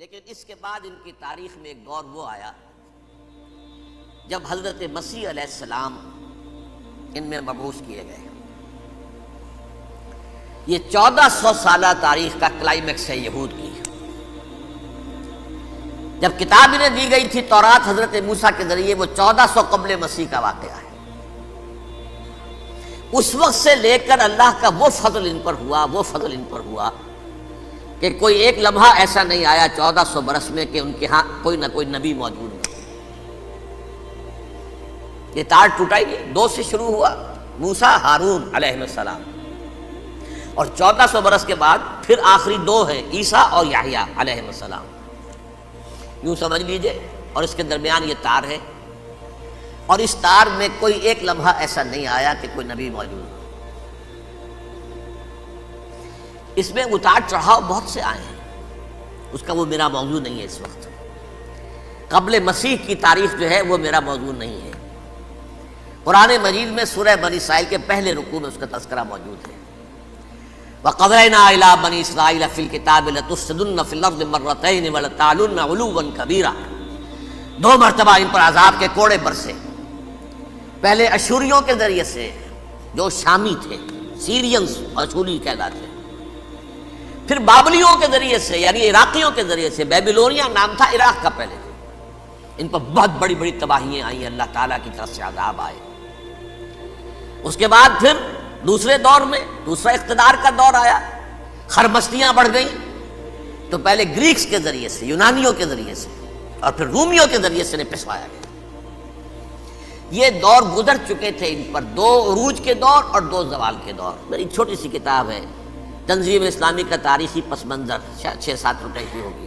لیکن اس کے بعد ان کی تاریخ میں ایک دور وہ آیا جب حضرت مسیح علیہ السلام ان میں مبعوث کیے گئے۔ یہ 1400 سالہ تاریخ کا کلائمیکس ہے یہود کی۔ جب کتاب انہیں دی گئی تھی تورات حضرت موسیٰ کے ذریعے، وہ 1400 قبل مسیح کا واقعہ ہے۔ اس وقت سے لے کر اللہ کا وہ فضل ان پر ہوا کہ کوئی ایک لمحہ ایسا نہیں آیا 1400 برس میں کہ ان کے ہاں کوئی نہ کوئی نبی موجود نہیں۔ یہ تار ٹوٹا ہی نہیں، 2 سے شروع ہوا، موسیٰ ہارون علیہ السلام، اور 1400 برس کے بعد پھر آخری 2 ہیں، عیسیٰ اور یحییٰ علیہ السلام، یوں سمجھ لیجئے۔ اور اس کے درمیان یہ تار ہے، اور اس تار میں کوئی ایک لمحہ ایسا نہیں آیا کہ کوئی نبی موجود ہو۔ اس میں اتار چڑھاؤ بہت سے آئے ہیں، اس کا وہ میرا موضوع نہیں ہے۔ اس وقت قبل مسیح کی تاریخ جو ہے وہ میرا موضوع نہیں ہے۔ قرآن مجید میں سورہ بنی اسرائیل کے پہلے رکوع میں اس کا تذکرہ موجود ہے۔ وَقَضَيْنَا إِلَىٰ بَنِي إِسْرَائِيلَ فِي الْكِتَابِ لَتُفْسِدُنَّ فِي الْأَرْضِ مَرَّتَيْنِ وَلَتَعْلُنَّ عُلُوًّا كَبِيرًا، 2 مرتبہ ان پر عذاب کے کوڑے برسے، پہلے اشوریوں کے ذریعے سے جو شامی تھے، سیرینز اشوری کہلاتے، پھر بابلیوں کے ذریعے سے یعنی عراقیوں کے ذریعے سے، بیبیلونیا نام تھا عراق کا پہلے، ان پر بہت بڑی بڑی تباہیاں آئیں، اللہ تعالیٰ کی طرف سے عذاب آئے۔ اس کے بعد پھر دوسرے دور میں دوسرا اقتدار کا دور آیا، خرمستیاں بڑھ گئیں، تو پہلے گریکس کے ذریعے سے، یونانیوں کے ذریعے سے، اور پھر رومیوں کے ذریعے سے پسوایا گیا۔ یہ دور گزر چکے تھے ان پر، 2 عروج کے دور اور 2 زوال کے دور۔ میری چھوٹی سی کتاب ہے تنظیم اسلامی کا تاریخی پس منظر، 6-7 روپے کی ہوگی،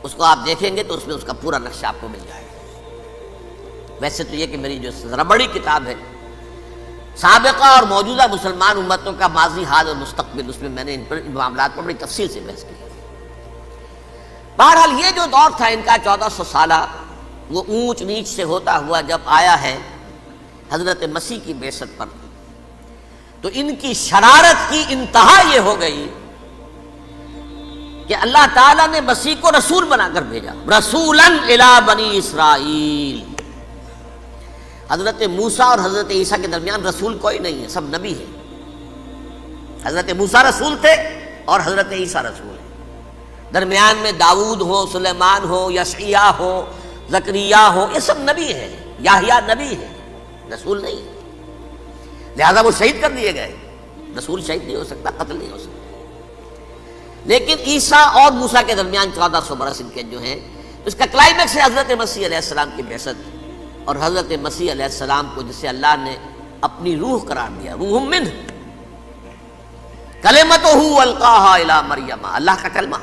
اس کو آپ دیکھیں گے تو اس میں اس کا پورا نقشہ آپ کو مل جائے گا۔ ویسے تو یہ کہ میری جو ذرا بڑی کتاب ہے سابقہ اور موجودہ مسلمان امتوں کا ماضی، حال اور مستقبل، اس میں میں نے ان معاملات پر بڑی تفصیل سے بحث کی ہے۔ بہرحال یہ جو دور تھا ان کا 1400 سالہ، وہ اونچ نیچ سے ہوتا ہوا جب آیا ہے حضرت مسیح کی بعثت پر، تو ان کی شرارت کی انتہا یہ ہو گئی کہ اللہ تعالیٰ نے مسیح کو رسول بنا کر بھیجا، رسولاً الی بنی اسرائیل۔ حضرت موسیٰ اور حضرت عیسیٰ کے درمیان رسول کوئی نہیں ہے، سب نبی ہیں۔ حضرت موسیٰ رسول تھے اور حضرت عیسیٰ رسول ہیں، درمیان میں داؤد ہو، سلیمان ہو، یشعیاہ ہو، زکریا ہو، یہ سب نبی ہیں، یحییٰ نبی ہے، رسول نہیں ہے، لہذا وہ شہید کر دیے گئے۔ رسول شہید نہیں ہو سکتا، قتل نہیں ہو سکتا۔ لیکن عیسیٰ اور موسیٰ کے درمیان 1400 برس ان کے جو ہیں، اس کا کلائمیکس ہے حضرت مسیح علیہ السلام کی بعثت، اور حضرت مسیح علیہ السلام کو جسے اللہ نے اپنی روح قرار دیا، روح منہ، کلمتہ القاہا الی مریم، اللہ کا کلمہ،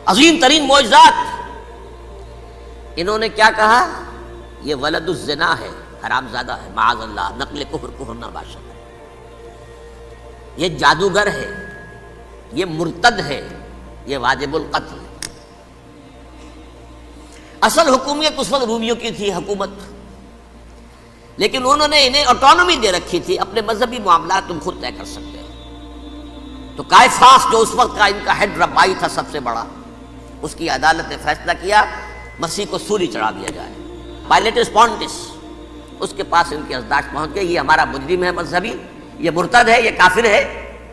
عظیم ترین معجزات۔ انہوں نے کیا کہا؟ یہ ولد الزنا ہے، حرام زادہ ہے، معاذ اللہ، نقل کفر نہ باشد، یہ جادوگر ہے، یہ مرتد ہے، یہ واجب القتل۔ اصل حکومت اس وقت رومیوں کی تھی حکومت، لیکن انہوں نے انہیں آٹونومی دے رکھی تھی، اپنے مذہبی معاملات تم خود طے کر سکتے ہو۔ تو کائفاس جو اس وقت کا ان کا ہیڈ ربائی تھا سب سے بڑا، اس کی عدالت نے فیصلہ کیا مسیح کو سولی چڑھا دیا جائے۔ پائلیٹس پونٹس، اس کے پاس ان کی ازداش پہنچ گئی، یہ ہمارا مجرم ہے مذہبی، یہ مرتد ہے، یہ کافر ہے،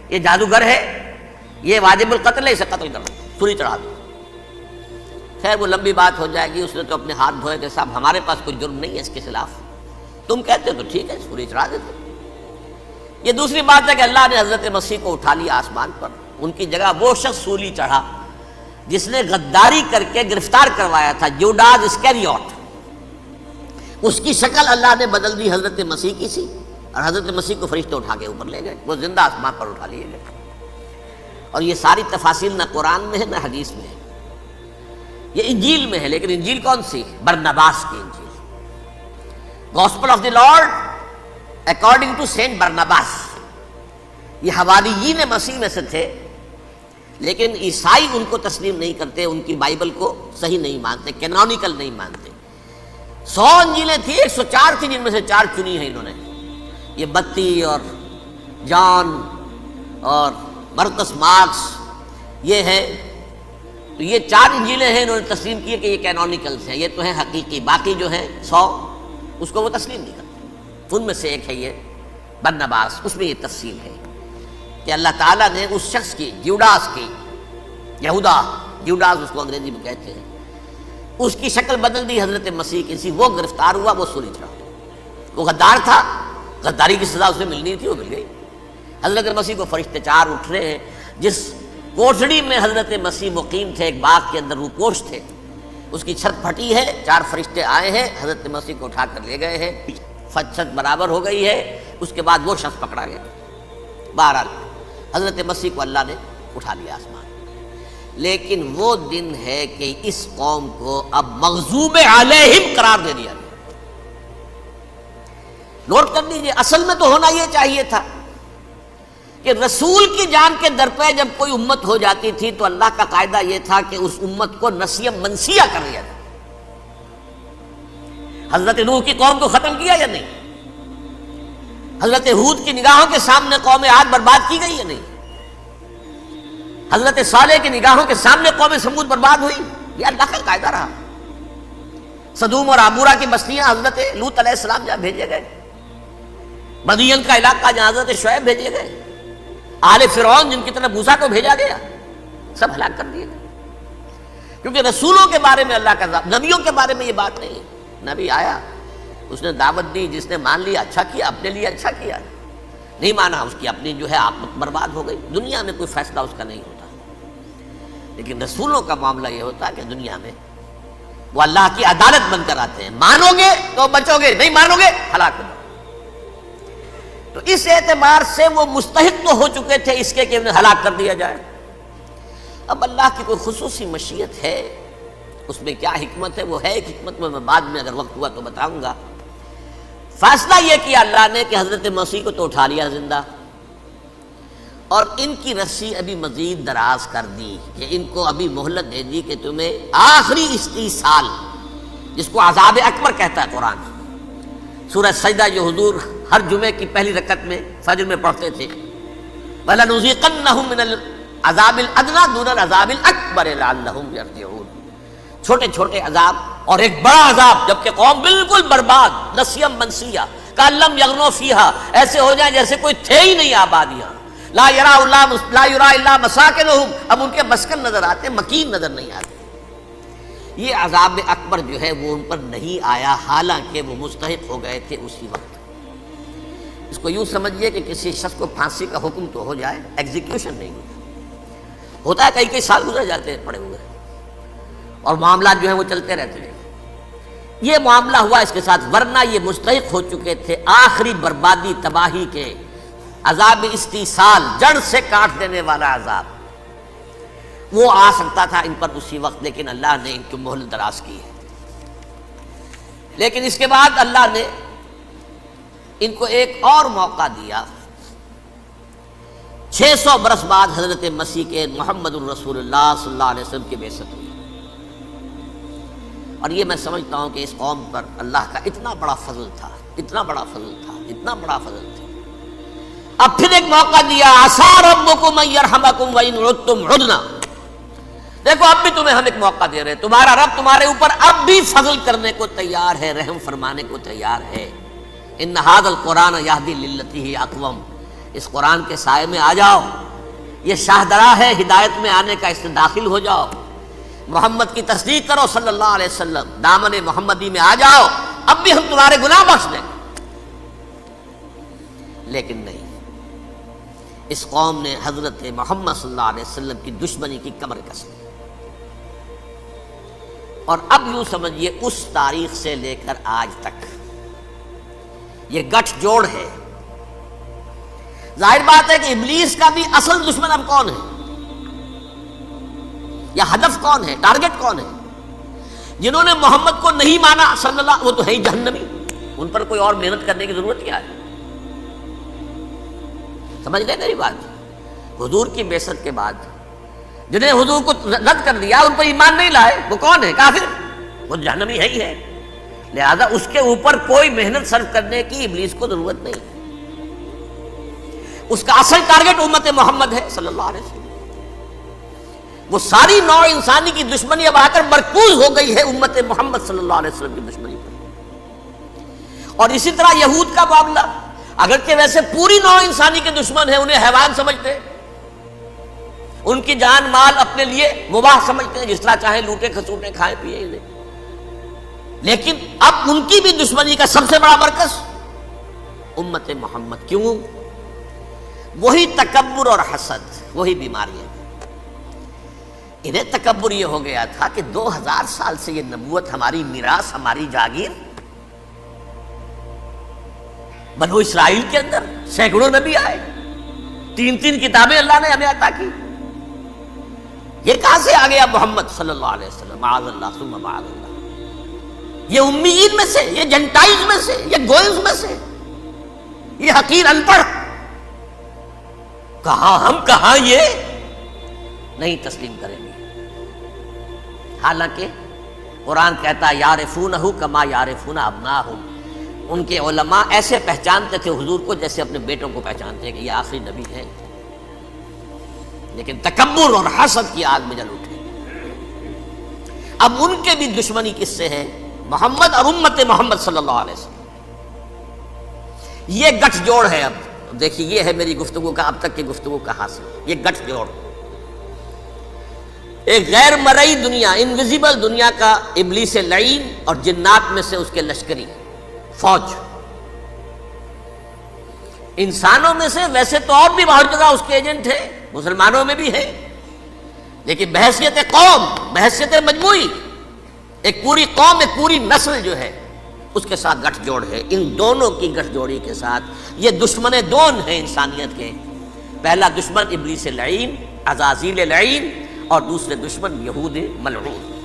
یہ جادوگر ہے، یہ واجب القتل ہے، اسے قتل کرو، سولی چڑھا دو۔ خیر وہ لمبی بات ہو جائے گی، اس نے تو اپنے ہاتھ دھوئے کہ صاحب ہمارے پاس کوئی جرم نہیں ہے اس کے خلاف، تم کہتے ہو تو ٹھیک ہے، سولی چڑھا دیتے۔ یہ دوسری بات ہے کہ اللہ نے حضرت مسیح کو اٹھا لیا آسمان پر، ان کی جگہ وہ شخص سولی چڑھا جس نے غداری کر کے گرفتار کروایا تھا، جوڈاس اسکریوٹ، اس کی شکل اللہ نے بدل دی حضرت مسیح کی سی، اور حضرت مسیح کو فرشتے اٹھا کے اوپر لے گئے، وہ زندہ آسمان پر اٹھا لیے گئے۔ اور یہ ساری تفاصیل نہ قرآن میں ہے نہ حدیث میں ہے، یہ انجیل میں ہے، لیکن انجیل کون سی؟ برنباس کی انجیل، gospel of the Lord according to Saint Barnabas. یہ حواریین مسیح میں سے تھے، لیکن عیسائی ان کو تسلیم نہیں کرتے، ان کی بائبل کو صحیح نہیں مانتے، کینونیکل نہیں مانتے۔ 100 انجیلیں تھیں، 104 تھیں، جن میں سے 4 چنی ہیں انہوں نے، یہ بتی اور جان اور مرکس مارکس، یہ ہے تو یہ 4 انجیلیں ہیں انہوں نے تسلیم کی کہ یہ کینونیکلز ہیں، یہ تو ہیں حقیقی، باقی جو ہیں 100 اس کو وہ تسلیم نہیں کرتے۔ ان میں سے ایک ہے یہ برنباس، اس میں یہ تفصیل ہے کہ اللہ تعالیٰ نے اس شخص کی، جیوڈاس کی، یہودا جیوڈاس اس کو انگریزی میں کہتے ہیں، اس کی شکل بدل دی حضرت مسیح کی سی، وہ گرفتار ہوا، وہ سولی چڑھا۔ وہ غدار تھا، غداری کی سزا اسے ملنی تھی، وہ مل گئی۔ حضرت مسیح کو فرشتے 4 اٹھ رہے ہیں، جس کوٹڑی میں حضرت مسیح مقیم تھے، ایک باغ کے اندر روپوش تھے، اس کی چھت پھٹی ہے، 4 فرشتے آئے ہیں، حضرت مسیح کو اٹھا کر لے گئے ہیں، چھت برابر ہو گئی ہے، اس کے بعد وہ شخص پکڑا گیا۔ بہرحال حضرت مسیح کو اللہ نے اٹھا لیا آسمان۔ لیکن وہ دن ہے کہ اس قوم کو اب مغضوب علیہم قرار دے دیا گیا۔ نوٹ کر لیجیے، اصل میں تو ہونا یہ چاہیے تھا کہ رسول کی جان کے در پہ جب کوئی امت ہو جاتی تھی تو اللہ کا قاعدہ یہ تھا کہ اس امت کو نسیہ منسیہ کر لیا جائے۔ حضرت نوح کی قوم کو ختم کیا یا نہیں؟ حضرت ہود کی نگاہوں کے سامنے قوم عاد برباد کی گئی یا نہیں؟ حضرت صالح کی نگاہوں کے سامنے قوم سمود برباد ہوئی؟ یہ اللہ کا قاعدہ رہا۔ سدوم اور عمورہ کی بستیاں حضرت لوط علیہ السلام جہاں بھیجے گئے، مدین کا علاقہ جہاں حضرت شعیب بھیجے گئے، آل فرعون جن کی طرف موسیٰ کو بھیجا گیا، سب ہلاک کر دیے گئے۔ کیونکہ رسولوں کے بارے میں اللہ کا، نبیوں کے بارے میں یہ بات نہیں ہے۔ نبی آیا، اس نے دعوت دی، جس نے مان لیا اچھا کیا، اپنے لیے اچھا کیا، نہیں مانا اس کی اپنی جو ہے عاقبت برباد ہو گئی۔ دنیا میں کوئی فیصلہ اس کا نہیں ہوتا، لیکن رسولوں کا معاملہ یہ ہوتا ہے کہ دنیا میں وہ اللہ کی عدالت بن کر آتے ہیں، مانو گے تو بچو گے، نہیں مانو گے ہلاک ہو جاؤ۔ تو اس اعتبار سے وہ مستحق تو ہو چکے تھے اس کے کہ انہیں ہلاک کر دیا جائے۔ اب اللہ کی کوئی خصوصی مشیت ہے، اس میں کیا حکمت ہے، وہ ہے ایک حکمت، میں بعد میں اگر وقت ہوا تو بتاؤں گا۔ فیصلہ یہ کیا اللہ نے کہ حضرت مسیح کو تو اٹھا لیا زندہ، اور ان کی رسی ابھی مزید دراز کر دی کہ ان کو ابھی مہلت دے دی کہ تمہیں آخری استیصال، جس کو عذاب اکبر کہتا ہے قرآن۔ سورہ سجدہ جو حضور ہر جمعے کی پہلی رکعت میں فجر میں پڑھتے تھے، وَلَنُذِيقَنَّهُم مِّنَ الْعَذَابِ الْأَدْنَىٰ دُونَ الْعَذَابِ الْأَكْبَرِ لَعَلَّهُمْ يَرْجِعُونَ۔ چھوٹے چھوٹے عذاب اور ایک بڑا عذاب، جبکہ قوم بالکل برباد، نسیم منسیہ، کأن لم یغنوا فیہا، ایسے ہو جائیں جیسے کوئی تھے ہی نہیں آباد یہاں۔ لا یرا الا مساکنہم، اب ان کے مسکن نظر آتے، مکین نظر نہیں آتے۔ یہ عذاب اکبر جو ہے وہ ان پر نہیں آیا، حالانکہ وہ مستحق ہو گئے تھے اسی وقت۔ اس کو یوں سمجھیے کہ کسی شخص کو پھانسی کا حکم تو ہو جائے، ایگزیکیوشن نہیں ہوتا ہے، کئی سال گزر جاتے ہیں پڑے ہوئے، اور معاملات جو ہیں وہ چلتے رہتے ہیں۔ یہ معاملہ ہوا اس کے ساتھ، ورنہ یہ مستحق ہو چکے تھے آخری بربادی تباہی کے، عذاب استیصال، جڑ سے کاٹ دینے والا عذاب۔ وہ آ سکتا تھا ان پر اسی وقت، لیکن اللہ نے ان کی مہلت دراز کی ہے۔ لیکن اس کے بعد اللہ نے ان کو ایک اور موقع دیا۔ 600 برس بعد حضرت مسیح کے محمد الرسول اللہ صلی اللہ علیہ وسلم کی بعثت ہوئی، اور یہ میں سمجھتا ہوں کہ اس قوم پر اللہ کا اتنا بڑا فضل تھا، اتنا بڑا فضل تھا، اتنا بڑا فضل تھا۔ اب پھر ایک موقع دیا، عسیٰ ربکم ان یرحمکم وان عدتم عدنا۔ دیکھو اب بھی تمہیں ہم ایک موقع دے رہے ہیں، تمہارا رب تمہارے اوپر اب بھی فضل کرنے کو تیار ہے، رحم فرمانے کو تیار ہے۔ ان ھذا القرآن یہدی للتی ہی اقوم، اس قرآن کے سائے میں آ جاؤ، یہ شاہدرا ہے ہدایت میں آنے کا، اس سے داخل ہو جاؤ، محمد کی تصدیق کرو صلی اللہ علیہ وسلم، دامن محمدی میں آ جاؤ، اب بھی ہم تمہارے گناہ بخش دیں۔ لیکن نہیں، اس قوم نے حضرت محمد صلی اللہ علیہ وسلم کی دشمنی کی کمر کس لی، اور اب یوں سمجھیے اس تاریخ سے لے کر آج تک یہ گٹھ جوڑ ہے۔ ظاہر بات ہے کہ ابلیس کا بھی اصل دشمن اب کون ہے، یا ہدف کون ہے، ٹارگٹ کون ہے؟ جنہوں نے محمد کو نہیں مانا صلی اللہ، وہ تو ہے ہی جہنمی، ان پر کوئی اور محنت کرنے کی ضرورت کیا ہے؟ سمجھ لیں میری بات۔ حضور کی بعثت کے بعد جنہیں حضور کو رد کر دیا، ان پر ایمان نہیں لائے، وہ کون ہے؟ کافر، وہ جہنمی ہے ہی ہے۔ لہذا اس کے اوپر کوئی محنت صرف کرنے کی ابلیس کو ضرورت نہیں، اس کا اصل ٹارگٹ امت محمد ہے صلی اللہ علیہ وسلم۔ وہ ساری نوع انسانی کی دشمنی اب آ کر مرکوز ہو گئی ہے امت محمد صلی اللہ علیہ وسلم کی دشمنی پر۔ اور اسی طرح یہود کا معاملہ، اگرچہ ویسے پوری نوع انسانی کے دشمن ہیں، انہیں حیوان سمجھتے ہیں، ان کی جان مال اپنے لیے مباح سمجھتے ہیں، جس طرح چاہیں لوٹے کھسوٹے کھائیں پیئے انہیں، لیکن اب ان کی بھی دشمنی کا سب سے بڑا مرکز امت محمد۔ کیوں؟ وہی تکبر اور حسد، وہی بیماریاں۔ انہیں تکبر یہ ہو گیا تھا کہ 2000 سال سے یہ نبوت ہماری میراث، ہماری جاگیر، بنو اسرائیل کے اندر سینکڑوں نبی آئے، 3 کتابیں اللہ نے ہمیں عطا کی، یہ کہاں سے آ گیا محمد صلی اللہ علیہ وسلم؟ معاذ اللہ ثم معاذ اللہ، یہ امیین میں سے، یہ جنٹائز میں سے، یہ گوئنز میں سے، یہ حقیر ان پڑھ، کہاں ہم کہاں یہ نہیں تسلیم کریں گے۔ حالانکہ قرآن کہتا ہے یعرفونہ کما یعرفون ابناہم، ان کے علماء ایسے پہچانتے تھے حضور کو جیسے اپنے بیٹوں کو پہچانتے ہیں کہ یہ آخری نبی ہے، لیکن تکبر اور حسد کی آگ میں جل اٹھے۔ اب ان کے بھی دشمنی کس سے ہے؟ محمد اور امت محمد صلی اللہ علیہ وسلم۔ یہ گٹھ جوڑ ہے۔ اب دیکھیے، یہ ہے میری گفتگو کا اب تک کی گفتگو کا حاصل، یہ گٹھ جوڑ، ایک غیر مرئی دنیا، انویزیبل دنیا کا ابلیس لعین اور جنات میں سے اس کے لشکری فوج، انسانوں میں سے ویسے تو اور بھی بہت جگہ اس کے ایجنٹ ہیں، مسلمانوں میں بھی ہے، لیکن بحیثیت قوم، بحیثیت مجموعی، ایک پوری قوم، ایک پوری نسل جو ہے اس کے ساتھ گٹھ جوڑ ہے۔ ان دونوں کی گٹھ جوڑی کے ساتھ یہ دشمن دون ہیں انسانیت کے، پہلا دشمن ابلیس لعین، عزازیل لعین، اور دوسرے دشمن یہود ملعون۔